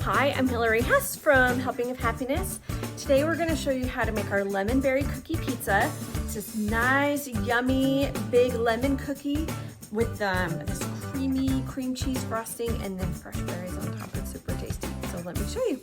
Hi, I'm Hillary Hess from Helping of Happiness. Today we're going to show you how to make our lemon berry cookie pizza. It's this nice, yummy, big lemon cookie with this creamy cream cheese frosting and then fresh berries on top. It's super tasty. So let me show you.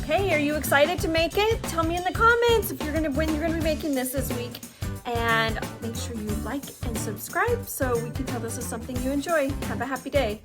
Okay, are you excited to make it? Tell me in the comments when you're gonna be making this week. And make sure you like and subscribe so we can tell this is something you enjoy. Have a happy day.